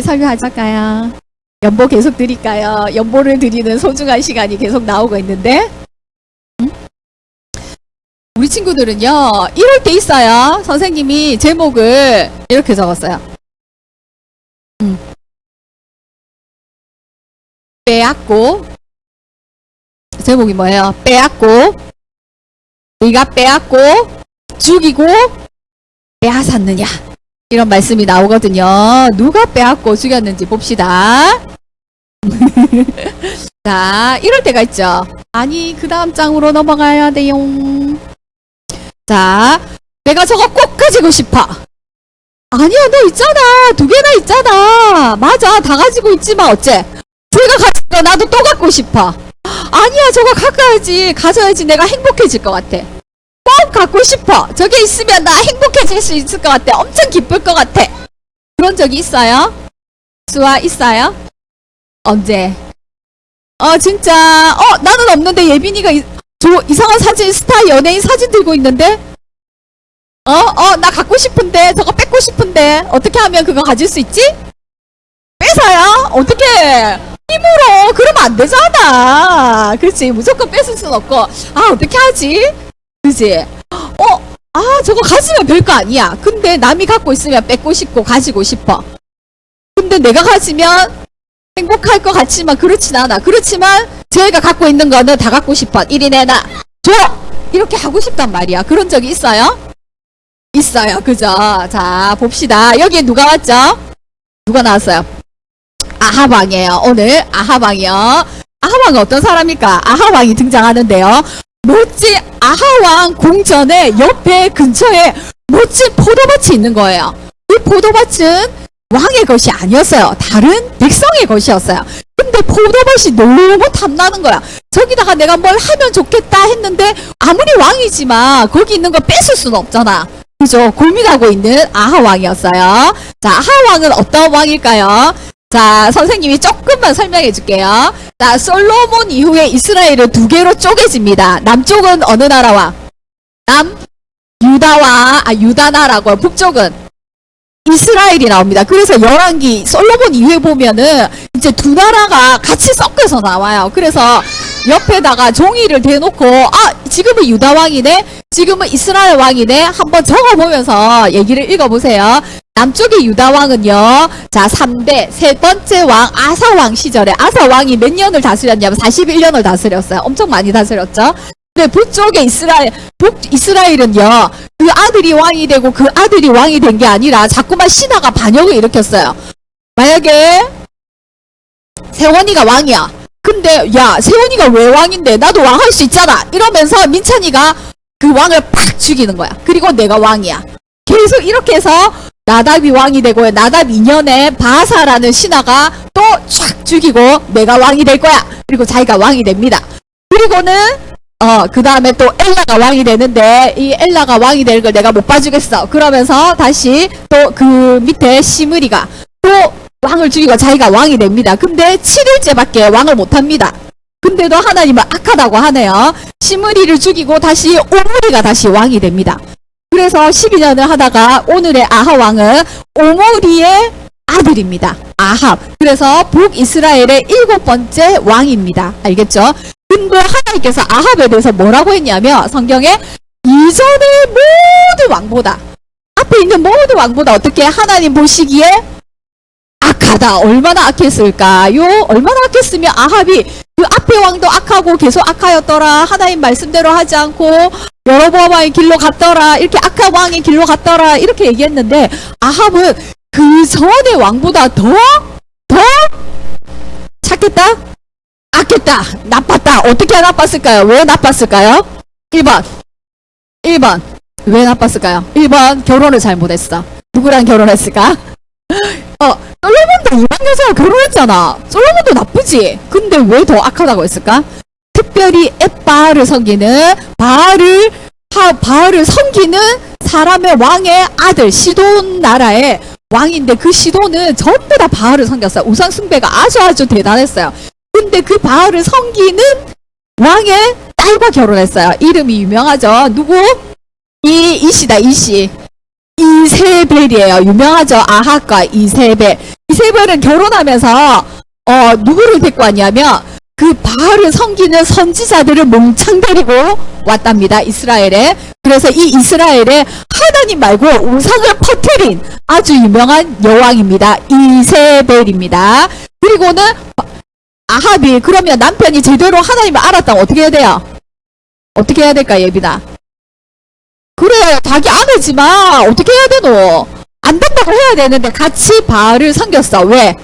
설교하자까요? 연보 계속 드릴까요? 연보를 드리는 소중한 시간이 계속 나오고 있는데 우리 친구들은요 이럴 때 있어요. 선생님이 제목을 이렇게 적었어요. 빼앗고, 제목이 뭐예요? 빼앗고, 네가 빼앗고 죽이고 빼앗았느냐, 이런 말씀이 나오거든요. 누가 빼앗고 죽였는지 봅시다. 자, 이럴 때가 있죠. 아니, 그 다음 장으로 넘어가야 돼요. 자, 내가 저거 꼭 가지고 싶어. 아니야, 너 있잖아. 2개나 있잖아. 맞아, 다 가지고 있지만 어째? 제가 가지고 나도 또 갖고 싶어. 아니야, 저거 가져야지 내가 행복해질 것 같아. 꼭 갖고 싶어. 저게 있으면 나 행복해질 수 있을 것 같아. 엄청 기쁠 것 같아. 그런 적이 있어요? 수아 있어요? 언제? 진짜 나는 없는데 예빈이가 저 이상한 사진, 스타 연예인 사진 들고 있는데 나 갖고 싶은데, 저거 뺏고 싶은데 어떻게 하면 그거 가질 수 있지? 뺏어요? 어떻게? 힘으로. 그러면 안 되잖아. 그치? 무조건 뺏을 순 없고, 어떻게 하지? 그치? 저거 가지면 별거 아니야. 근데 남이 갖고 있으면 뺏고 싶고 가지고 싶어. 근데 내가 가지면 행복할 것 같지만 그렇진 않아. 그렇지만 저희가 갖고 있는 거는 다 갖고 싶어. 이리 내놔, 줘! 이렇게 하고 싶단 말이야. 그런 적이 있어요? 있어요. 그죠? 자, 봅시다. 여기에 누가 왔죠? 누가 나왔어요? 아하방이에요. 오늘 아하방이요. 아하방은 어떤 사람일까? 아하방이 등장하는데요. 멋진 아하왕 궁전의 옆에 근처에 멋진 포도밭이 있는 거예요. 이 포도밭은 왕의 것이 아니었어요. 다른 백성의 것이었어요. 근데 포도밭이 너무 탐나는 거야. 저기다가 내가 뭘 하면 좋겠다 했는데 아무리 왕이지만 거기 있는 거 뺏을 수는 없잖아. 그죠? 고민하고 있는 아하왕이었어요. 자, 아하왕은 어떤 왕일까요? 자, 선생님이 조금만 설명해 줄게요. 자, 솔로몬 이후에 이스라엘은 2개로 쪼개집니다. 남쪽은 어느 나라 왕? 유다나라고요. 북쪽은 이스라엘이 나옵니다. 그래서 열왕기 솔로몬 이후에 보면은 이제 2 나라가 같이 섞여서 나와요. 그래서 옆에다가 종이를 대놓고 지금은 유다 왕이네, 지금은 이스라엘 왕이네, 한번 적어보면서 얘기를 읽어보세요. 남쪽의 유다 왕은요, 자, 3대 세 번째 왕 아사왕 시절에, 아사왕이 몇 년을 다스렸냐면 41년을 다스렸어요. 엄청 많이 다스렸죠. 근데 북쪽의 이스라엘은요, 그 아들이 왕이 되고 그 아들이 왕이 된 게 아니라 자꾸만 신하가 반역을 일으켰어요. 만약에 세원이가 왕이야. 근데 야, 세원이가 왜 왕인데 나도 왕 할 수 있잖아, 이러면서 민찬이가 그 왕을 팍 죽이는 거야. 그리고 내가 왕이야. 계속 이렇게 해서 나답이 왕이 되고요. 나답 2년에 바사라는 신하가 또 촥 죽이고 내가 왕이 될 거야. 그리고 자기가 왕이 됩니다. 그리고는 그 다음에 또 엘라가 왕이 되는데, 이 엘라가 왕이 되는 걸 내가 못 봐주겠어. 그러면서 다시 또 그 밑에 시므리가 또 왕을 죽이고 자기가 왕이 됩니다. 근데 7일째밖에 왕을 못 합니다. 근데도 하나님은 악하다고 하네요. 시므리를 죽이고 다시 오므리가 다시 왕이 됩니다. 그래서 12년을 하다가 오늘의 아하 왕은 오므리의 아들입니다. 아합. 그래서 북이스라엘의 7번째 왕입니다. 알겠죠? 근데 하나님께서 아합에 대해서 뭐라고 했냐면, 성경에 이전의 모든 왕보다, 앞에 있는 모든 왕보다 어떻게 하나님 보시기에 악하다. 얼마나 악했을까요? 얼마나 악했으면 아합이 그 앞에 왕도 악하고 계속 악하였더라, 하나님 말씀대로 하지 않고 여로보암 왕의 길로 갔더라, 이렇게 악한 왕의 길로 갔더라, 이렇게 얘기했는데 아합은 그 전의 왕보다 더 착했다? 악했다. 나빴다. 어떻게 나빴을까요? 왜 나빴을까요? 1번 왜 나빴을까요? 1번 결혼을 잘못했어. 누구랑 결혼했을까? 솔로몬도 이방 여자와 결혼했잖아. 솔로몬도 나쁘지. 근데 왜 더 악하다고 했을까? 특별히 엣바알을 섬기는, 바알을 섬기는 사람의 왕의 아들, 시돈 나라의 왕인데, 그 시돈은 전부 다 바알을 섬겼어요. 우상 숭배가 아주 대단했어요. 근데 그 바알을 섬기는 왕의 딸과 결혼했어요. 이름이 유명하죠. 누구? 이씨. 이세벨이에요. 유명하죠. 아합과 이세벨. 이세벨은 결혼하면서 누구를 데리고 왔냐면 그 바알을 섬기는 선지자들을 몽창 데리고 왔답니다. 이스라엘에. 그래서 이 이스라엘에 하나님 말고 우상을 퍼뜨린 아주 유명한 여왕입니다. 이세벨입니다. 그리고는 아합이 그러면 남편이 제대로 하나님을 알았다면 어떻게 해야 돼요? 어떻게 해야 될까 예비나? 그래 자기 아내지만 어떻게 해야 되노? 안 된다고 해야 되는데 같이 바알을 섬겼어. 왜?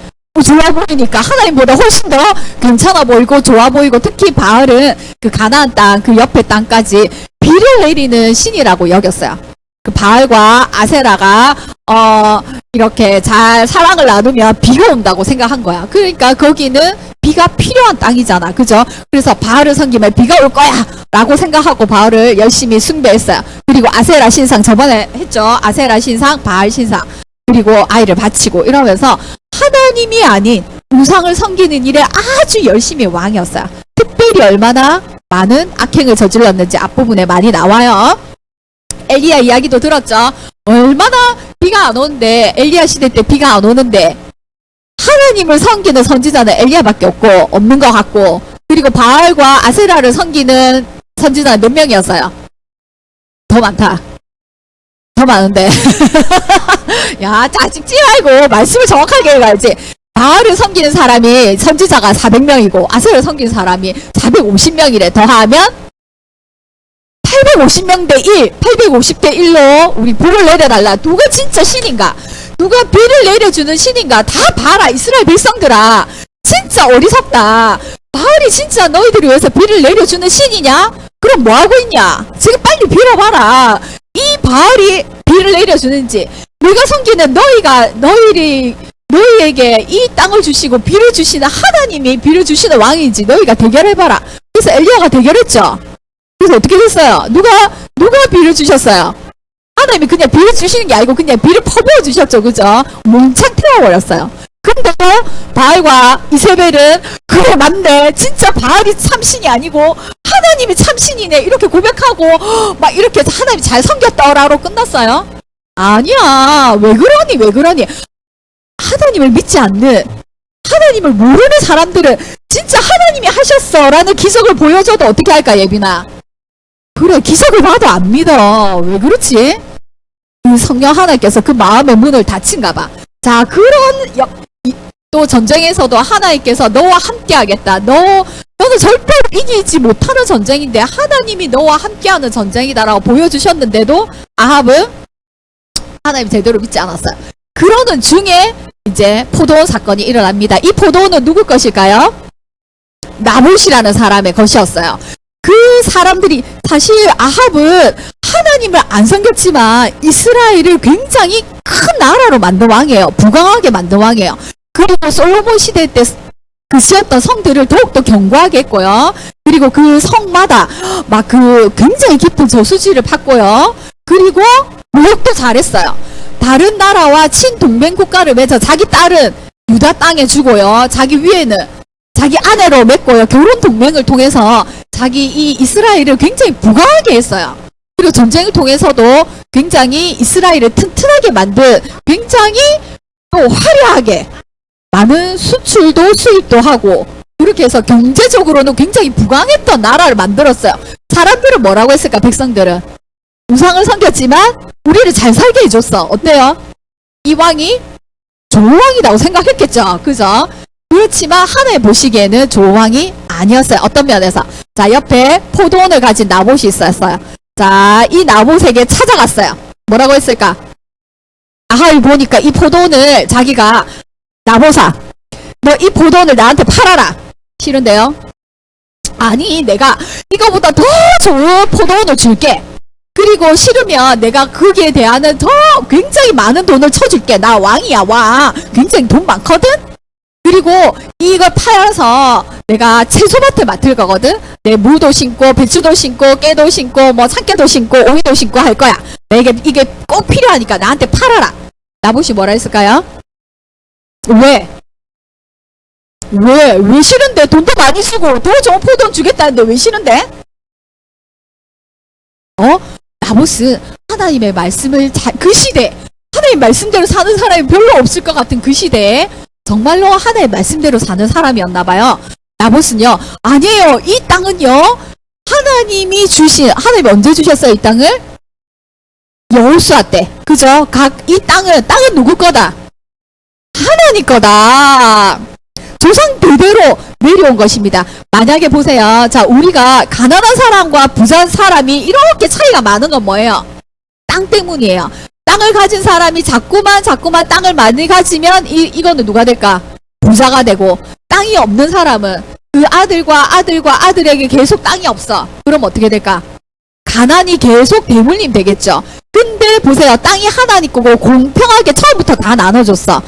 좋아 보이니까 하나님보다 훨씬 더 괜찮아 보이고 좋아 보이고 특히 바알은 그 가나안 땅 그 옆에 땅까지 비를 내리는 신이라고 여겼어요. 그 바알과 아세라가 이렇게 잘 사랑을 나누면 비가 온다고 생각한 거야. 그러니까 거기는 비가 필요한 땅이잖아. 그죠? 그래서 바알을 섬기면 비가 올 거야 라고 생각하고 바알을 열심히 숭배했어요. 그리고 아세라 신상 저번에 했죠. 아세라 신상, 바알 신상 그리고 아이를 바치고 이러면서 하나님이 아닌 우상을 섬기는 일에 아주 열심히 왕이었어요. 특별히 얼마나 많은 악행을 저질렀는지 앞부분에 많이 나와요. 엘리야 이야기도 들었죠. 얼마나 비가 안 오는데 엘리야 시대 때 비가 안 오는데 하나님을 섬기는 선지자는 엘리야밖에 없는 것 같고 그리고 바알과 아세라를 섬기는 선지자는 몇 명이었어요? 더 많다. 더 많은데 야 짜증지 말고 말씀을 정확하게 읽어야지. 바알을 섬기는 사람이 선지자가 400명이고 아세라를 섬기는 사람이 450명이래. 더하면 850명 대 1, 850대 1로 우리 불을 내려달라. 누가 진짜 신인가? 누가 비를 내려주는 신인가? 다 봐라 이스라엘 백성들아. 진짜 어리석다. 바알이 진짜 너희들을 위해서 비를 내려주는 신이냐? 그럼 뭐하고 있냐? 지금 빨리 빌어봐라. 이 바알이 비를 내려주는지 내가 섬기는 너희에게 이 땅을 주시고 비를 주시는 하나님이 비를 주시는 왕인지 너희가 대결해봐라. 그래서 엘리야가 대결했죠. 그래서 어떻게 됐어요? 누가 비를 주셨어요? 하나님이 그냥 비를 주시는 게 아니고 그냥 비를 퍼부어 주셨죠. 그죠? 몽창 태워버렸어요. 근데 바알과 이세벨은 그래 맞네 진짜 바알이 참신이 아니고 하나님이 참신이네 이렇게 고백하고 막 이렇게 해서 하나님 잘 섬겼더라로 끝났어요? 아니야. 왜 그러니 하나님을 믿지 않는 하나님을 모르는 사람들은 진짜 하나님이 하셨어 라는 기적을 보여줘도 어떻게 할까 예빈아? 그래 기적을 봐도 안 믿어. 왜 그렇지? 그 성령 하나님께서 그 마음의 문을 닫힌가 봐. 자 또 전쟁에서도 하나님께서 너와 함께 하겠다. 너는 절대로 이기지 못하는 전쟁인데 하나님이 너와 함께하는 전쟁이다라고 보여주셨는데도 아합은 하나님 제대로 믿지 않았어요. 그러는 중에 이제 포도원 사건이 일어납니다. 이 포도원은 누구 것일까요? 나봇이라는 사람의 것이었어요. 그 사람들이 사실 아합은 하나님을 안 섬겼지만 이스라엘을 굉장히 큰 나라로 만든 왕이에요. 부강하게 만든 왕이에요. 그리고 솔로몬 시대 때 그 지었던 성들을 더욱더 견고하게 했고요. 그리고 그 성마다 막 그 굉장히 깊은 저수지를 팠고요. 그리고 무역도 잘했어요. 다른 나라와 친동맹 국가를 맺어 자기 딸은 유다 땅에 주고요. 자기 위에는 자기 아내로 맺고요. 결혼 동맹을 통해서 자기 이 이스라엘을 굉장히 부강하게 했어요. 그리고 전쟁을 통해서도 굉장히 이스라엘을 튼튼하게 만든 굉장히 또 화려하게 많은 수출도 수입도 하고 그렇게 해서 경제적으로는 굉장히 부강했던 나라를 만들었어요. 사람들은 뭐라고 했을까? 백성들은 우상을 섬겼지만 우리를 잘 살게 해줬어. 어때요? 이 왕이 좋은 왕이라고 생각했겠죠. 그죠? 그렇지만 하나님 보시기에는 좋은 왕이 아니었어요. 어떤 면에서? 자, 옆에 포도원을 가진 나봇이 있었어요. 자, 이 나봇에게 찾아갔어요. 뭐라고 했을까? 아합이 보니까 이 포도원을 자기가 나봇아, 너 이 포도원을 나한테 팔아라. 싫은데요? 아니, 내가 이거보다 더 좋은 포도원을 줄게. 그리고 싫으면 내가 거기에 대한 더 굉장히 많은 돈을 쳐줄게. 나 왕이야, 왕. 굉장히 돈 많거든? 그리고 이걸 팔아서 내가 채소밭을 맡을 거거든? 내 무도 심고, 배추도 심고, 깨도 심고, 뭐 참깨도 심고, 오이도 심고 할 거야. 내게 이게 꼭 필요하니까 나한테 팔아라. 나봇이 뭐라 했을까요? 왜 싫은데? 돈도 많이 주고 더 좋은 포도원 주겠다는데 왜 싫은데? 나봇은 하나님의 말씀을 그 시대, 하나님 말씀대로 사는 사람이 별로 없을 것 같은 그 시대에 정말로 하나님 말씀대로 사는 사람이었나 봐요. 나봇은요, 아니에요. 이 땅은요, 하나님이 하나님이 언제 주셨어요, 이 땅을? 여호수아 때. 그죠? 이 땅은 누구 거다? 하나님 거다. 조상 대대로 내려온 것입니다. 만약에 보세요. 자, 우리가 가난한 사람과 부자한 사람이 이렇게 차이가 많은 건 뭐예요? 땅 때문이에요. 땅을 가진 사람이 자꾸만 땅을 많이 가지면 이거는 누가 될까? 부자가 되고, 땅이 없는 사람은 그 아들에게 계속 땅이 없어. 그럼 어떻게 될까? 가난이 계속 대물림 되겠죠. 근데 보세요. 땅이 하나님 거고 공평하게 처음부터 다 나눠줬어.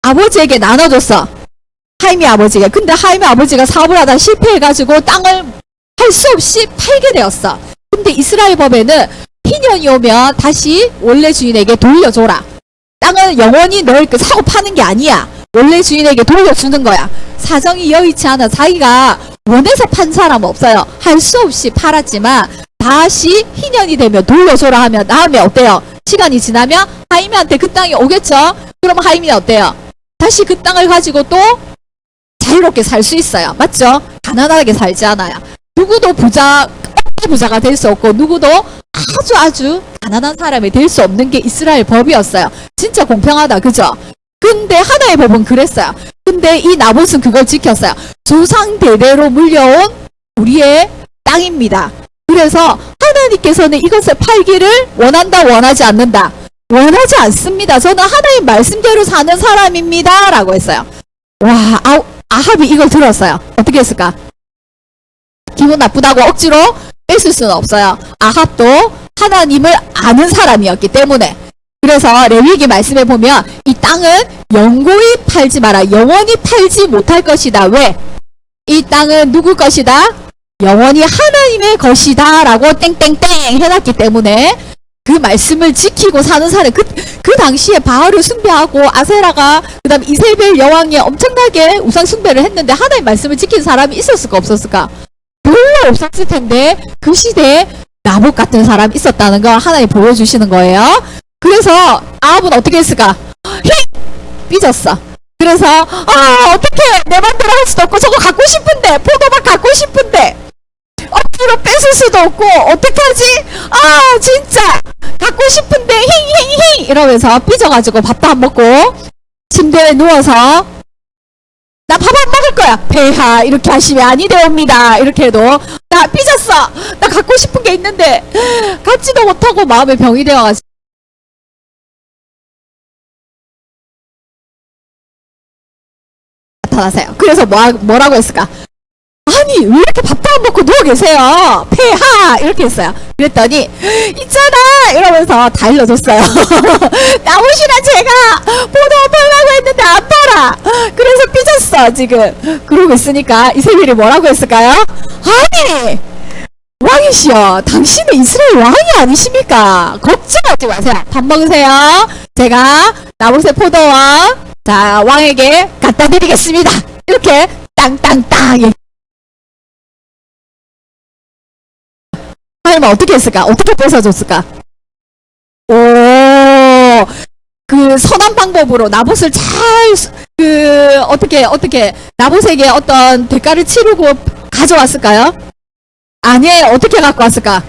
아버지에게 나눠줬어. 하임이 아버지가. 근데 하임이 아버지가 사업을 하다 실패해가지고 땅을 할 수 없이 팔게 되었어. 근데 이스라엘 법에는 희년이 오면 다시 원래 주인에게 돌려줘라. 땅은 영원히 널 사고 파는 게 아니야. 원래 주인에게 돌려주는 거야. 사정이 여의치 않아 자기가 원해서 판 사람 없어요. 할 수 없이 팔았지만 다시 희년이 되면 돌려줘라 하면 다음에 어때요? 시간이 지나면 하임이한테 그 땅이 오겠죠? 그럼 하임이 어때요? 다시 그 땅을 가지고 또 자유롭게 살 수 있어요. 맞죠? 가난하게 살지 않아요. 누구도 부자가 될 수 없고 누구도 아주 가난한 사람이 될 수 없는 게 이스라엘 법이었어요. 진짜 공평하다. 그죠? 근데 하나의 법은 그랬어요. 근데 이 나봇은 그걸 지켰어요. 조상 대대로 물려온 우리의 땅입니다. 그래서 하나님께서는 이것을 팔기를 원한다, 원하지 않는다? 원하지 않습니다. 저는 하나님 말씀대로 사는 사람입니다. 라고 했어요. 와, 아합이 이걸 들었어요. 어떻게 했을까? 기분 나쁘다고 억지로 뺏을 수는 없어요. 아합도 하나님을 아는 사람이었기 때문에. 그래서 레위기 말씀에 보면 이 땅은 영구히 팔지 마라. 영원히 팔지 못할 것이다. 왜? 이 땅은 누구 것이다? 영원히 하나님의 것이다. 라고 땡땡땡 해놨기 때문에 그 말씀을 지키고 사는 사람, 그 당시에 바알을 숭배하고 아세라가 그 다음 이세벨 여왕이 엄청나게 우상 숭배를 했는데 하나님의 말씀을 지키는 사람이 있었을까 없었을까? 별로 없었을 텐데 그 시대에 나봇 같은 사람이 있었다는 걸 하나님 보여주시는 거예요. 그래서 아합은 어떻게 했을까? 삐졌어. 그래서 어떻게 내 맘대로 할 수도 없고 저거 갖고 싶은데 포도맛 갖고 싶은데 억지로 뺏을 수도 없고 어떡하지? 진짜 갖고 싶은데 힝 이러면서 삐져가지고 밥도 안 먹고 침대에 누워서 나 밥 안 먹을 거야. 폐하 이렇게 하시면 아니 되옵니다. 이렇게 해도 나 삐졌어. 나 갖고 싶은 게 있는데 갖지도 못하고 마음에 병이 되어가지고 나타나세요. 그래서 뭐라고 했을까? 아니 왜 이렇게 밥도 안 먹고 누워 계세요? 폐하 이렇게 했어요. 그랬더니 있잖아 이러면서 다 일러줬어요. 나무시나 제가 포도 팔라고 했는데 안 팔아. 그래서 삐졌어 지금. 그러고 있으니까 이세벨이 뭐라고 했을까요? 아니 왕이시여 당신은 이스라엘 왕이 아니십니까? 걱정하지 마세요. 밥 먹으세요. 제가 나무새 포도와 자 왕에게 갖다 드리겠습니다. 이렇게 땅땅땅 하면 어떻게 했을까? 어떻게 뺏어줬을까? 그 선한 방법으로 나봇을 어떻게 나봇에게 어떤 대가를 치르고 가져왔을까요? 아니에요. 어떻게 갖고 왔을까?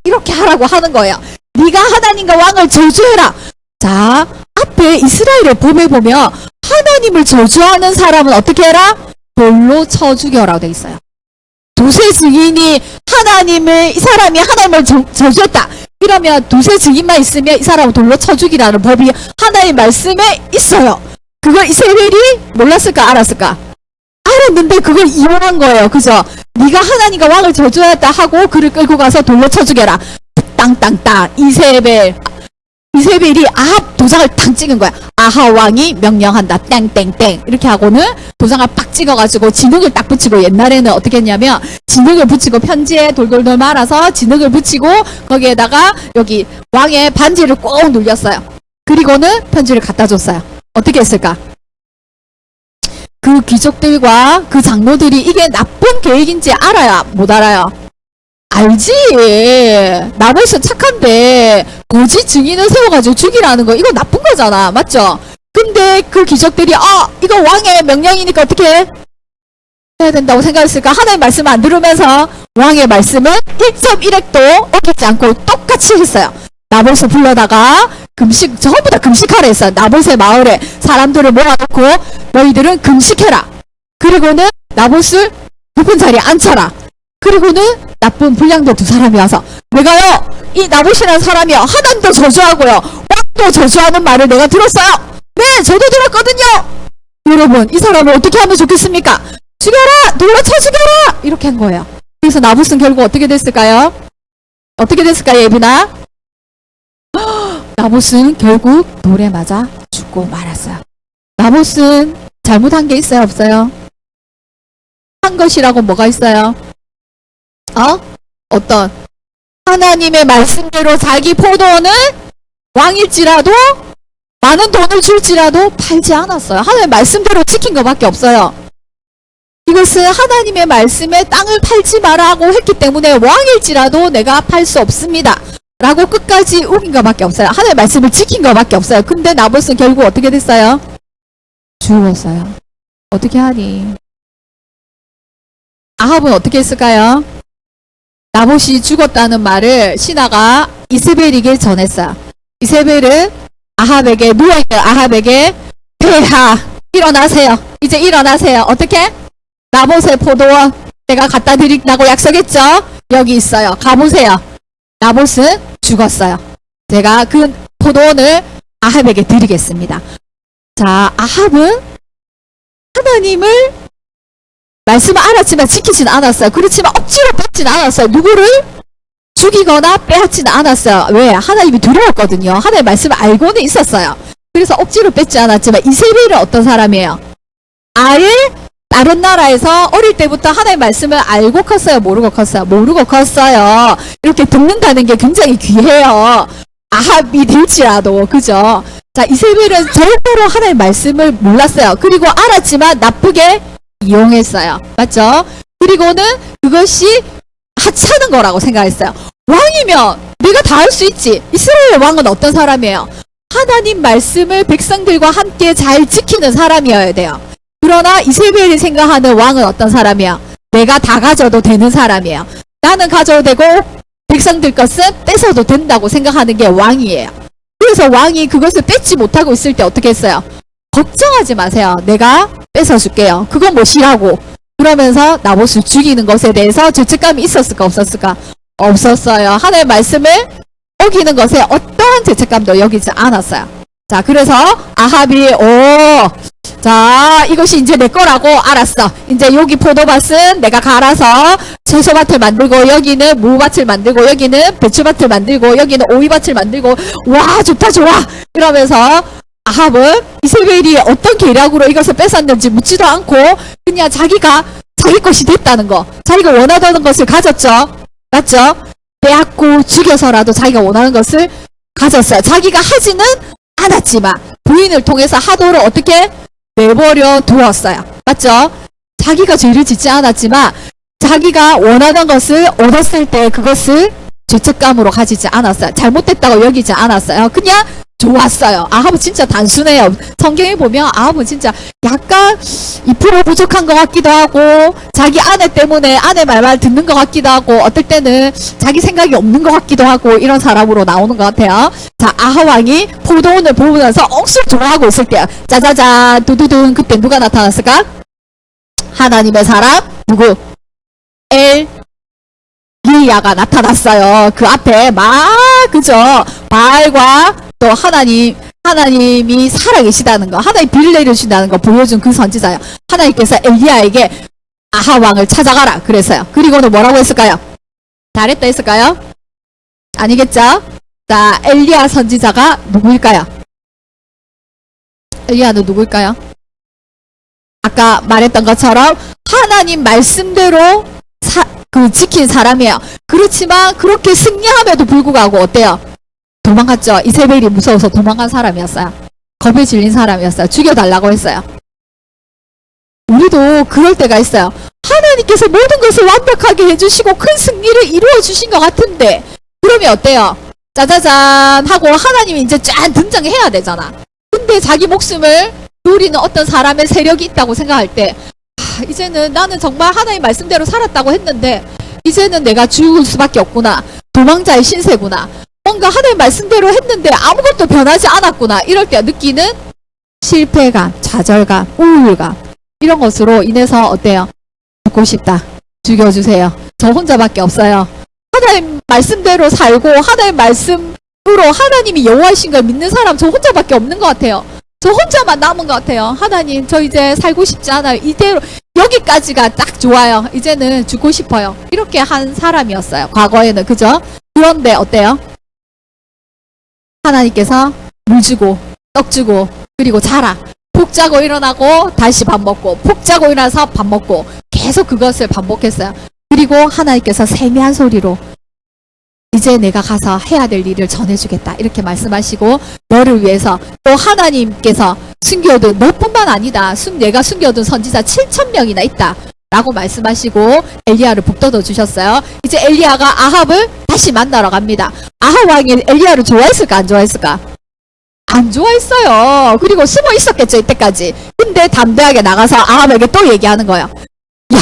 이렇게 하라고 하는 거예요. 네가 하나님과 왕을 저주해라. 자, 앞에 이스라엘의 법에 보면 하나님을 저주하는 사람은 어떻게 해라? 돌로 쳐 죽여라고 돼 있어요. 두세 증인이 이 사람이 하나님을 저주했다. 이러면 두세 증인만 있으면 이 사람을 돌로 쳐 죽이라는 법이 하나님 말씀에 있어요. 그걸 이세벨이 몰랐을까 알았을까? 알았는데 그걸 이용한 거예요. 그죠? 네가 하나님과 왕을 저주했다 하고 그를 끌고 가서 돌로 쳐 죽여라. 땅땅땅. 이세벨이 아합 도장을 탕 찍은 거야. 아하 왕이 명령한다. 땡땡땡. 이렇게 하고는 도장을 팍 찍어가지고 진흙을 딱 붙이고, 옛날에는 어떻게 했냐면 진흙을 붙이고 편지에 돌돌돌 말아서 진흙을 붙이고 거기에다가 여기 왕의 반지를 꼭 눌렸어요. 그리고는 편지를 갖다 줬어요. 어떻게 했을까? 그 귀족들과 그 장로들이 이게 나쁜 계획인지 알아야 못 알아요? 알지. 나봇은 착한데 거짓 증인을 세워가지고 죽이라는 거 이거 나쁜 거잖아. 맞죠? 근데 그 귀족들이 이거 왕의 명령이니까 어떻게 해야 된다고 생각했을까? 하나님 말씀 안 들으면서 왕의 말씀은 1.1핵도 어기지 않고 똑같이 했어요. 나봇을 불러다가 전부 다 금식하라 했어요. 나봇의 마을에 사람들을 모아놓고 너희들은 금식해라. 그리고는 나봇을 높은 자리에 앉혀라. 그리고는 나쁜 불량도 두 사람이 와서 내가요 이 나봇이라는 사람이요 하나님도 저주하고요 왕도 저주하는 말을 내가 들었어요. 네, 저도 들었거든요. 여러분, 이 사람을 어떻게 하면 좋겠습니까? 죽여라! 돌로 쳐 죽여라! 이렇게 한 거예요. 그래서 나봇은 결국 어떻게 됐을까요? 어떻게 됐을까요, 예빈아? 나봇은 결국 돌에 맞아 죽고 말았어요. 나봇은 잘못한 게 있어요, 없어요? 한 것이라고 뭐가 있어요? 어떤 하나님의 말씀대로 자기 포도원을 왕일지라도 많은 돈을 줄지라도 팔지 않았어요. 하나님의 말씀대로 지킨 것밖에 없어요. 이것은 하나님의 말씀에 땅을 팔지 말라고 했기 때문에 왕일지라도 내가 팔 수 없습니다 라고 끝까지 우긴 것밖에 없어요. 하나님의 말씀을 지킨 것밖에 없어요. 근데 나봇은 결국 어떻게 됐어요? 죽었어요. 어떻게 하니? 아합은 어떻게 했을까요? 나봇이 죽었다는 말을 신하가 이세벨에게 전했어요. 이세벨은 아합에게, 누워있는 아합에게 폐하 일어나세요. 이제 일어나세요. 어떻게? 나봇의 포도원 내가 갖다 드린다고 약속했죠? 여기 있어요. 가보세요. 나봇은 죽었어요. 제가 그 포도원을 아합에게 드리겠습니다. 자, 아합은 하나님을 말씀을 알았지만 지키진 않았어요. 그렇지만 억지로 뺏지는 않았어요. 누구를 죽이거나 빼앗지는 않았어요. 왜? 하나님이 두려웠거든요. 하나님의 말씀을 알고는 있었어요. 그래서 억지로 뺏지 않았지만 이세벨은 어떤 사람이에요? 아예 다른 나라에서 어릴 때부터 하나님의 말씀을 알고 컸어요? 모르고 컸어요? 모르고 컸어요. 이렇게 듣는다는 게 굉장히 귀해요. 아합이 될지라도. 그죠? 자, 이세벨은 절대로 하나님의 말씀을 몰랐어요. 그리고 알았지만 나쁘게 이용했어요. 맞죠? 그리고는 그것이 하찮은 거라고 생각했어요. 왕이면 내가 다 할 수 있지. 이스라엘 왕은 어떤 사람이에요? 하나님 말씀을 백성들과 함께 잘 지키는 사람이어야 돼요. 그러나 이세벨이 생각하는 왕은 어떤 사람이에요? 내가 다 가져도 되는 사람이에요. 나는 가져도 되고 백성들 것은 뺏어도 된다고 생각하는 게 왕이에요. 그래서 왕이 그것을 뺏지 못하고 있을 때 어떻게 했어요? 걱정하지 마세요. 내가 뺏어줄게요. 그건 뭐시라고. 그러면서 나봇을 죽이는 것에 대해서 죄책감이 있었을까 없었을까? 없었어요. 하나님의 말씀을 어기는 것에 어떠한 죄책감도 여기지 않았어요. 자, 그래서 아합이 자, 이것이 이제 내 거라고 알았어. 이제 여기 포도밭은 내가 갈아서 채소밭을 만들고 여기는 무밭을 만들고 여기는 배추밭을 만들고 여기는 오이밭을 만들고 와 좋다 좋아 이러면서 아합은 이세벨이 어떤 계략으로 이것을 뺏었는지 묻지도 않고 그냥 자기가 자기 것이 됐다는 거, 자기가 원하던 것을 가졌죠. 맞죠? 빼앗고 죽여서라도 자기가 원하는 것을 가졌어요. 자기가 하지는 않았지만 부인을 통해서 하도록 어떻게 내버려 두었어요. 맞죠? 자기가 죄를 짓지 않았지만 자기가 원하던 것을 얻었을 때 그것을 죄책감으로 가지지 않았어요. 잘못됐다고 여기지 않았어요. 그냥 좋았어요. 아합은 진짜 단순해요. 성경에 보면 아합은 진짜 약간 2% 부족한 것 같기도 하고, 자기 아내 때문에 아내 말만 듣는 것 같기도 하고, 어떨 때는 자기 생각이 없는 것 같기도 하고, 이런 사람으로 나오는 것 같아요. 자, 아합 왕이 포도원을 보면서 억수로 좋아하고 있을 때요. 짜자잔, 두두둔. 그때 누가 나타났을까? 하나님의 사람 누구? 엘리야가 나타났어요. 그 앞에 그죠? 바알과 또 하나님이 살아계시다는 거, 하나님 비를 내려주신다는 거 보여준 그 선지자예요. 하나님께서 엘리야에게 아합 왕을 찾아가라 그랬어요. 그리고는 뭐라고 했을까요? 잘했다 했을까요? 아니겠죠? 자, 엘리야 선지자가 누구일까요? 엘리야는 누구일까요? 아까 말했던 것처럼 하나님 말씀대로 지킨 사람이에요. 그렇지만 그렇게 승리함에도 불구하고 어때요? 도망갔죠. 이세벨이 무서워서 도망간 사람이었어요. 겁에 질린 사람이었어요. 죽여달라고 했어요. 우리도 그럴 때가 있어요. 하나님께서 모든 것을 완벽하게 해주시고 큰 승리를 이루어 주신 것 같은데, 그러면 어때요? 짜자잔 하고 하나님이 이제 짠 등장해야 되잖아. 근데 자기 목숨을 노리는 어떤 사람의 세력이 있다고 생각할 때, 이제는 나는 정말 하나님 말씀대로 살았다고 했는데 이제는 내가 죽을 수밖에 없구나. 도망자의 신세구나. 뭔가 하나님 말씀대로 했는데 아무것도 변하지 않았구나. 이럴 때 느끼는 실패감, 좌절감, 우울감, 이런 것으로 인해서 어때요? 죽고 싶다. 죽여주세요. 저 혼자밖에 없어요. 하나님 말씀대로 살고 하나님 말씀으로 하나님이 여호와이신 걸 믿는 사람 저 혼자밖에 없는 것 같아요. 저 혼자만 남은 것 같아요. 하나님, 저 이제 살고 싶지 않아요. 이대로 여기까지가 딱 좋아요. 이제는 죽고 싶어요. 이렇게 한 사람이었어요. 과거에는. 그죠? 그런데 어때요? 하나님께서 물 주고 떡 주고 그리고 자라. 폭 자고 일어나고 다시 밥 먹고, 폭 자고 일어나서 밥 먹고, 계속 그것을 반복했어요. 그리고 하나님께서 세미한 소리로 이제 내가 가서 해야 될 일을 전해주겠다. 이렇게 말씀하시고, 너를 위해서 또 하나님께서 숨겨둔, 너뿐만 아니다. 내가 숨겨둔 선지자 7,000명이나 있다. 라고 말씀하시고 엘리야를 북돋워 주셨어요. 이제 엘리야가 아합을 다시 만나러 갑니다. 아합 왕이 엘리야를 좋아했을까 안 좋아했을까? 안 좋아했어요. 그리고 숨어 있었겠죠, 이때까지. 근데 담대하게 나가서 아합에게 또 얘기하는 거예요. 야,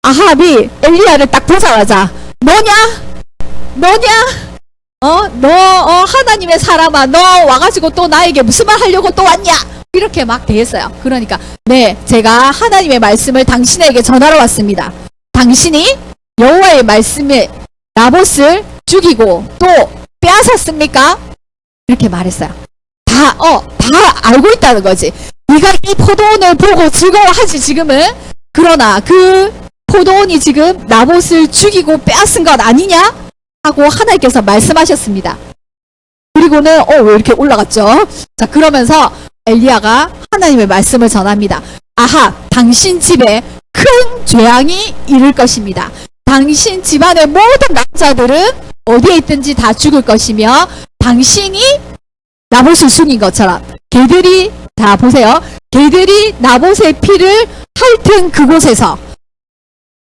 아합이 엘리야를 딱 보자마자 너냐? 하나님의 사람아, 너 와가지고 또 나에게 무슨 말 하려고 또 왔냐? 이렇게 막 대했어요. 그러니까, 네, 제가 하나님의 말씀을 당신에게 전하러 왔습니다. 당신이 여호와의 말씀에 나봇을 죽이고 또 빼앗았습니까? 이렇게 말했어요. 다 알고 있다는 거지. 네가 이 포도원을 보고 즐거워하지, 지금은. 그러나 그 포도원이 지금 나봇을 죽이고 빼앗은 것 아니냐? 하고 하나님께서 말씀하셨습니다. 그리고는 왜 이렇게 올라갔죠? 자, 그러면서 엘리야가 하나님의 말씀을 전합니다. 아합, 당신 집에 큰 재앙이 이를 것입니다. 당신 집안의 모든 남자들은 어디에 있든지 다 죽을 것이며, 당신이 나봇을 죽인 것처럼 개들이, 자 보세요, 개들이 나봇의 피를 핥은 그곳에서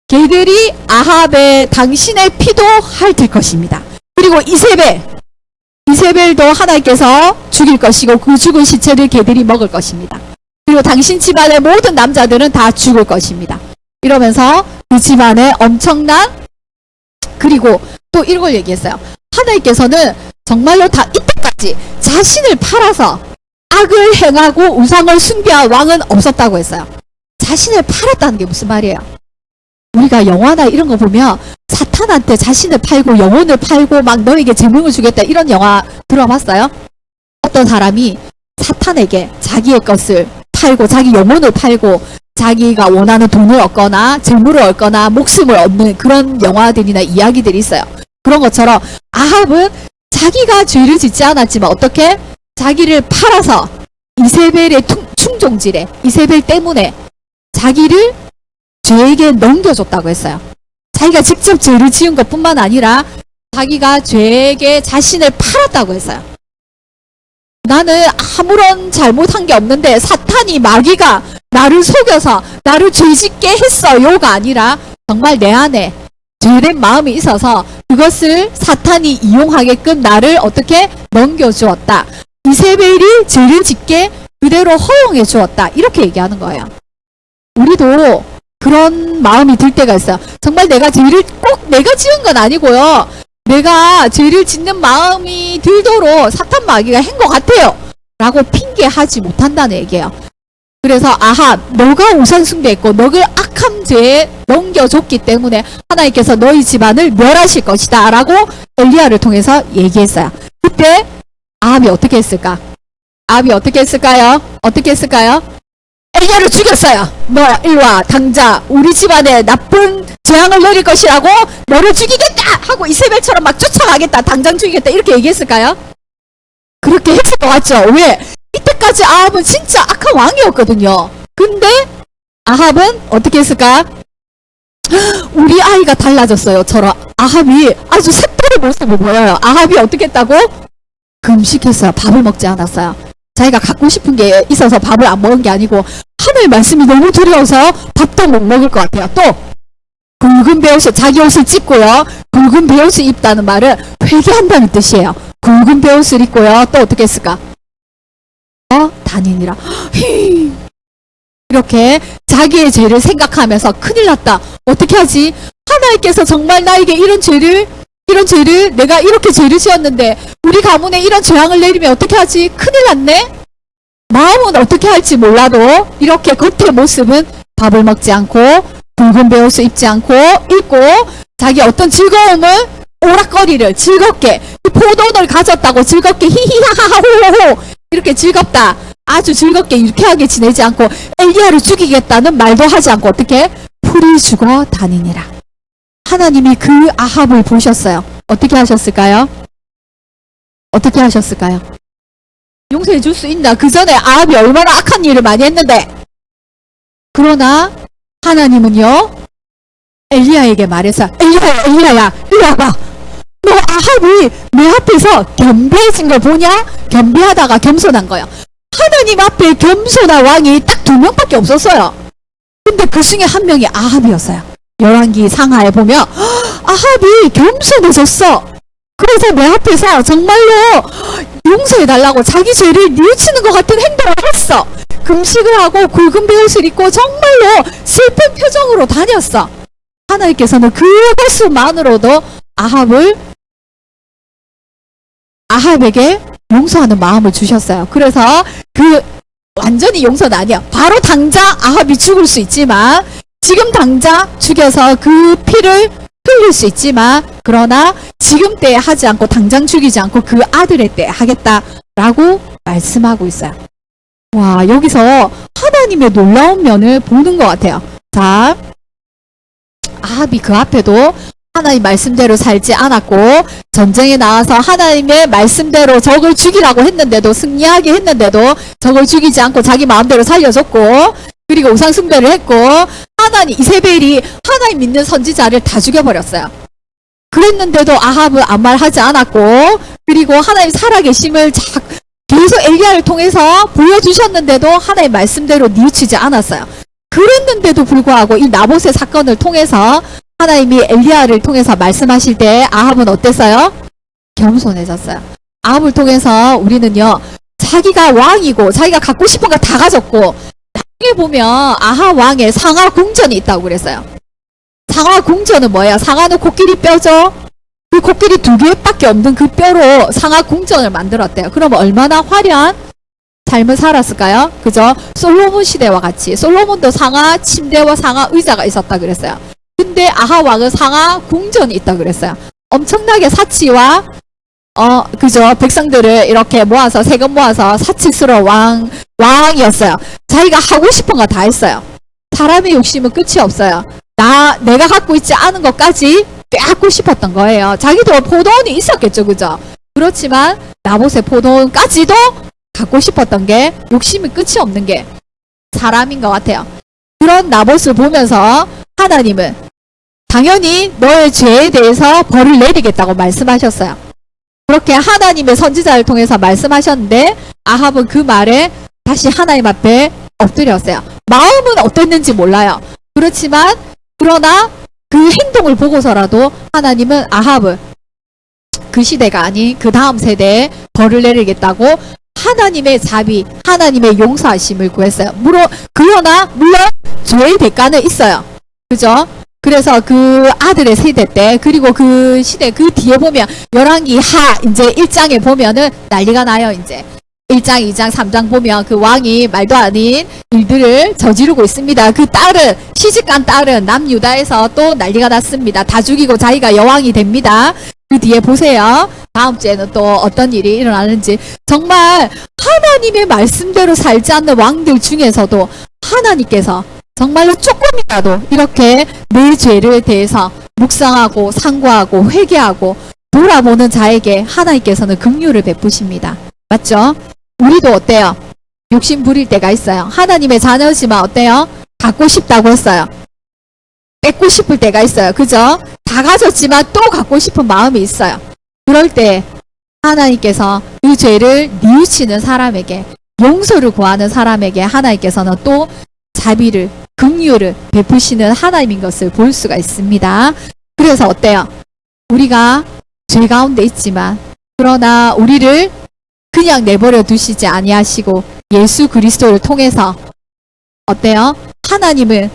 개들이 아합의 당신의 피도 핥을 것입니다. 그리고 이세벨도 하나님께서 죽일 것이고 그 죽은 시체를 개들이 먹을 것입니다. 그리고 당신 집안의 모든 남자들은 다 죽을 것입니다. 이러면서 그 집안에 엄청난, 그리고 또 이런 걸 얘기했어요. 하나님께서는 정말로 다 이때까지 자신을 팔아서 악을 행하고 우상을 숭배한 왕은 없었다고 했어요. 자신을 팔았다는 게 무슨 말이에요? 우리가 영화나 이런 거 보면 사탄한테 자신을 팔고 영혼을 팔고 막 너에게 재물을 주겠다, 이런 영화 들어봤어요? 어떤 사람이 사탄에게 자기의 것을 팔고 자기 영혼을 팔고 자기가 원하는 돈을 얻거나 재물을 얻거나 목숨을 얻는 그런 영화들이나 이야기들이 있어요. 그런 것처럼 아합은 자기가 죄를 짓지 않았지만 어떻게? 자기를 팔아서 이세벨의 충종질에, 이세벨 때문에 자기를 죄에게 넘겨줬다고 했어요. 자기가 직접 죄를 지은 것뿐만 아니라 자기가 죄에게 자신을 팔았다고 했어요. 나는 아무런 잘못한 게 없는데 사탄이, 마귀가 나를 속여서 나를 죄짓게 했어요가 아니라 정말 내 안에 죄된 마음이 있어서 그것을 사탄이 이용하게끔 나를 어떻게 넘겨주었다. 이세벨이 죄를 짓게 그대로 허용해 주었다. 이렇게 얘기하는 거예요. 우리도 그런 마음이 들 때가 있어요. 정말 내가 죄를 꼭 내가 지은 건 아니고요. 내가 죄를 짓는 마음이 들도록 사탄 마귀가 한 것 같아요. 라고 핑계하지 못한다는 얘기예요. 그래서 아합, 너가 우상 숭배했고 너를 악한 죄에 넘겨줬기 때문에 하나님께서 너희 집안을 멸하실 것이다. 라고 엘리야를 통해서 얘기했어요. 그때 아합이 어떻게 했을까? 아합이 어떻게 했을까요? 어떻게 했을까요? 엘리야를 죽였어요. 너 일와 당장 우리 집안에 나쁜 재앙을 내릴 것이라고 너를 죽이겠다 하고 이세벨처럼 막 쫓아가겠다. 당장 죽이겠다. 이렇게 얘기했을까요? 그렇게 했을 것 같죠? 왜? 이때까지 아합은 진짜 악한 왕이었거든요. 근데 아합은 어떻게 했을까? 우리 아이가 달라졌어요. 저런 아합이 아주 색다른 모습을 보여요. 아합이 어떻게 했다고? 금식했어요. 밥을 먹지 않았어요. 자기가 갖고 싶은 게 있어서 밥을 안 먹은 게 아니고 하나님의 말씀이 너무 두려워서 밥도 못 먹을 것 같아요. 또 굵은 베옷을 자기 옷을 찢고요. 굵은 베옷을 입다는 말은 회개한다는 뜻이에요. 굵은 베옷을 입고요. 또 어떻게 했을까? 단인이라 이렇게 자기의 죄를 생각하면서 큰일 났다. 어떻게 하지? 하나님께서 정말 나에게 이런 죄를 내가 이렇게 죄를 지었는데 우리 가문에 이런 재앙을 내리면 어떻게 하지? 큰일 났네? 마음은 어떻게 할지 몰라도 이렇게 겉의 모습은 밥을 먹지 않고 굵은 베옷을 입지 않고 입고 자기 어떤 즐거움을 오락거리를 즐겁게 포도를 가졌다고 즐겁게 히히하하호호호 이렇게 즐겁다. 아주 즐겁게 유쾌하게 지내지 않고 엘리야를 죽이겠다는 말도 하지 않고 어떻게? 풀이 죽어 다니니라. 하나님이 그 아합을 보셨어요. 어떻게 하셨을까요? 어떻게 하셨을까요? 용서해 줄 수 있나? 그 전에 아합이 얼마나 악한 일을 많이 했는데. 그러나 하나님은요 엘리야에게 말해서 엘리야야 이리 와봐. 너 아합이 내 앞에서 겸비해진 걸 보냐? 겸비하다가 겸손한 거예요. 하나님 앞에 겸손한 왕이 딱 2명밖에 없었어요. 근데 그 중에 한 명이 아합이었어요. 열왕기 상하에 보면 아합이 겸손해졌어. 그래서 내 앞에서 정말로 용서해달라고 자기 죄를 뉘우치는 것 같은 행동을 했어. 금식을 하고 굵은 베옷을 입고 정말로 슬픈 표정으로 다녔어. 하나님께서는 그것만으로도 아합에게 용서하는 마음을 주셨어요. 그래서 완전히 용서는 아니야. 바로 당장 아합이 죽을 수 있지만 지금 당장 죽여서 그 피를 흘릴 수 있지만 그러나 지금 때에 하지 않고 당장 죽이지 않고 그 아들의 때에 하겠다라고 말씀하고 있어요. 와, 여기서 하나님의 놀라운 면을 보는 것 같아요. 자, 아합이 그 앞에도 하나님 말씀대로 살지 않았고 전쟁에 나와서 하나님의 말씀대로 적을 죽이라고 했는데도 승리하게 했는데도 적을 죽이지 않고 자기 마음대로 살려줬고 그리고 우상 숭배를 했고 이세벨이 하나님 믿는 선지자를 다 죽여버렸어요. 그랬는데도 아합은 아무 말 하지 않았고 그리고 하나님 살아계심을 계속 엘리야를 통해서 보여주셨는데도 하나님 말씀대로 뉘우치지 않았어요. 그랬는데도 불구하고 이 나봇의 사건을 통해서 하나님이 엘리야를 통해서 말씀하실 때 아합은 어땠어요? 겸손해졌어요. 아합을 통해서 우리는요 자기가 왕이고 자기가 갖고 싶은 거 다 가졌고 나중에 보면 아합 왕의 상하 궁전이 있다고 그랬어요. 상하 궁전은 뭐예요? 상하는 코끼리 뼈죠. 그 코끼리 2개밖에 없는 그 뼈로 상하 궁전을 만들었대요. 그럼 얼마나 화려한 삶을 살았을까요? 그죠? 솔로몬 시대와 같이 솔로몬도 상하 침대와 상하 의자가 있었다 그랬어요. 근데 아합 왕은 상하 궁전이 있다 그랬어요. 엄청나게 사치와 그죠? 백성들을 이렇게 모아서 세금 모아서 사치스러운 왕이었어요. 자기가 하고 싶은 거 다 했어요. 사람의 욕심은 끝이 없어요. 내가 갖고 있지 않은 것까지 빼앗고 싶었던 거예요. 자기도 포도원이 있었겠죠, 그죠? 그렇지만 나봇의 포도원까지도 갖고 싶었던 게 욕심이 끝이 없는 게 사람인 것 같아요. 그런 나봇을 보면서 하나님은 당연히 너의 죄에 대해서 벌을 내리겠다고 말씀하셨어요. 그렇게 하나님의 선지자를 통해서 말씀하셨는데 아합은 그 말에 다시 하나님 앞에 엎드렸어요. 마음은 어땠는지 몰라요. 그러나 그 행동을 보고서라도 하나님은 아합을 그 시대가 아닌 그 다음 세대에 벌을 내리겠다고 하나님의 자비, 하나님의 용서하심을 구했어요. 그러나 물론 죄의 대가는 있어요. 그죠? 그래서 그 아들의 세대 때, 그리고 그 시대, 그 뒤에 보면 열왕기 하 이제 1장에 보면은 난리가 나요. 이제 1장, 2장, 3장 보면 그 왕이 말도 아닌 일들을 저지르고 있습니다. 그 딸은, 시집간 딸은 남유다에서 또 난리가 났습니다. 다 죽이고 자기가 여왕이 됩니다. 그 뒤에 보세요. 다음 주에는 또 어떤 일이 일어나는지. 정말 하나님의 말씀대로 살지 않는 왕들 중에서도 하나님께서 정말로 조금이라도 이렇게 내 죄를 대해서 묵상하고 상고하고 회개하고 돌아보는 자에게 하나님께서는 긍휼을 베푸십니다. 맞죠? 우리도 어때요? 욕심 부릴 때가 있어요. 하나님의 자녀지만 어때요? 갖고 싶다고 했어요. 뺏고 싶을 때가 있어요. 그죠? 다 가졌지만 또 갖고 싶은 마음이 있어요. 그럴 때 하나님께서 그 죄를 뉘우치는 사람에게, 용서를 구하는 사람에게 하나님께서는 또 자비를, 긍휼을 베푸시는 하나님인 것을 볼 수가 있습니다. 그래서 어때요? 우리가 죄 가운데 있지만 그러나 우리를 그냥 내버려 두시지 아니하시고 예수 그리스도를 통해서 어때요? 하나님은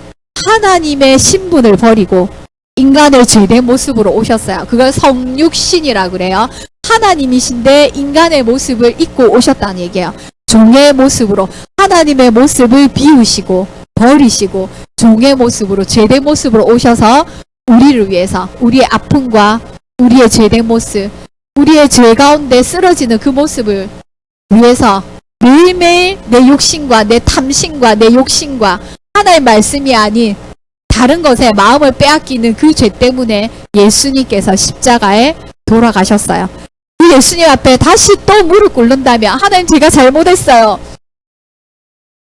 하나님의 신분을 버리고 인간의 죄된 모습으로 오셨어요. 그걸 성육신이라고 그래요. 하나님이신데 인간의 모습을 입고 오셨다는 얘기예요. 종의 모습으로 하나님의 모습을 비우시고 버리시고 종의 모습으로, 죄된 모습으로 오셔서 우리를 위해서, 우리의 아픔과 우리의 죄된 모습, 우리의 죄 가운데 쓰러지는 그 모습을 위해서 매일매일 내 욕심과 내 탐심과 내 욕심과 하나의 말씀이 아닌 다른 것에 마음을 빼앗기는 그 죄 때문에 예수님께서 십자가에 돌아가셨어요. 그 예수님 앞에 다시 또 무릎 꿇는다면 하나님 제가 잘못했어요.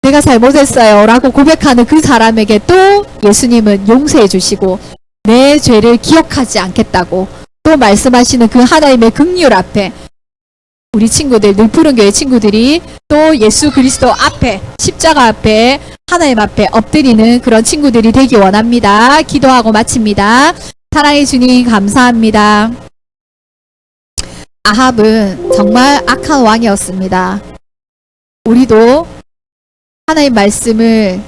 내가 잘못했어요 라고 고백하는 그 사람에게 또 예수님은 용서해 주시고 내 죄를 기억하지 않겠다고 또 말씀하시는 그 하나님의 긍휼 앞에 우리 친구들, 늘푸른교회 친구들이 또 예수 그리스도 앞에, 십자가 앞에, 하나님 앞에 엎드리는 그런 친구들이 되기 원합니다. 기도하고 마칩니다. 사랑해 주님 감사합니다. 아합은 정말 악한 왕이었습니다. 우리도 하나님 말씀을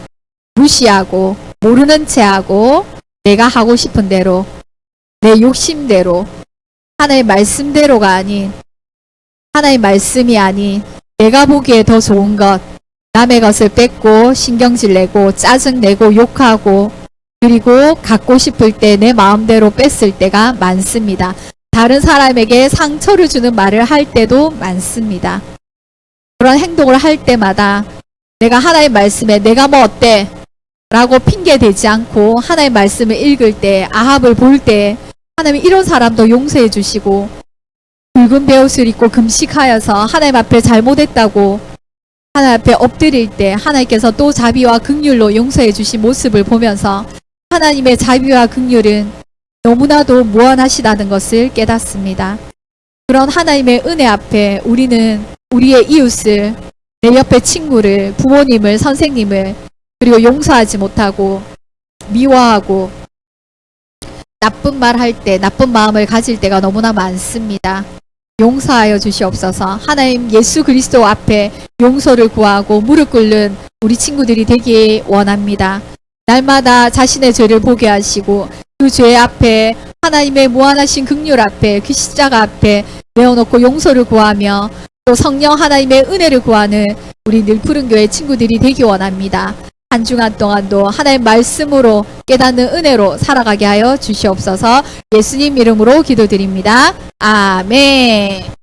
무시하고 모르는 체하고 내가 하고 싶은 대로 내 욕심대로 하나님 말씀대로가 아닌 하나님 말씀이 아닌 내가 보기에 더 좋은 것 남의 것을 뺏고 신경질 내고 짜증내고 욕하고 그리고 갖고 싶을 때 내 마음대로 뺐을 때가 많습니다. 다른 사람에게 상처를 주는 말을 할 때도 많습니다. 그런 행동을 할 때마다 내가 하나님 말씀에 내가 뭐 어때? 라고 핑계대지 않고 하나님 말씀을 읽을 때 아합을 볼 때 하나님 이런 사람도 용서해 주시고 붉은 베옷을 입고 금식하여서 하나님 앞에 잘못했다고 하나님 앞에 엎드릴 때 하나님께서 또 자비와 긍휼로 용서해 주신 모습을 보면서 하나님의 자비와 긍휼은 너무나도 무한하시다는 것을 깨닫습니다. 그런 하나님의 은혜 앞에 우리는 우리의 이웃을, 내 옆에 친구를, 부모님을, 선생님을 그리고 용서하지 못하고 미워하고 나쁜 말 할 때 나쁜 마음을 가질 때가 너무나 많습니다. 용서하여 주시옵소서. 하나님 예수 그리스도 앞에 용서를 구하고 무릎 꿇는 우리 친구들이 되기 원합니다. 날마다 자신의 죄를 보게 하시고 그 죄 앞에 하나님의 무한하신 긍휼 앞에 그 십자가 앞에 내어놓고 용서를 구하며 또 성령 하나님의 은혜를 구하는 우리 늘푸른 교회 친구들이 되기 원합니다. 한 주간 동안도 하나님 말씀으로 깨닫는 은혜로 살아가게 하여 주시옵소서. 예수님 이름으로 기도드립니다. 아멘.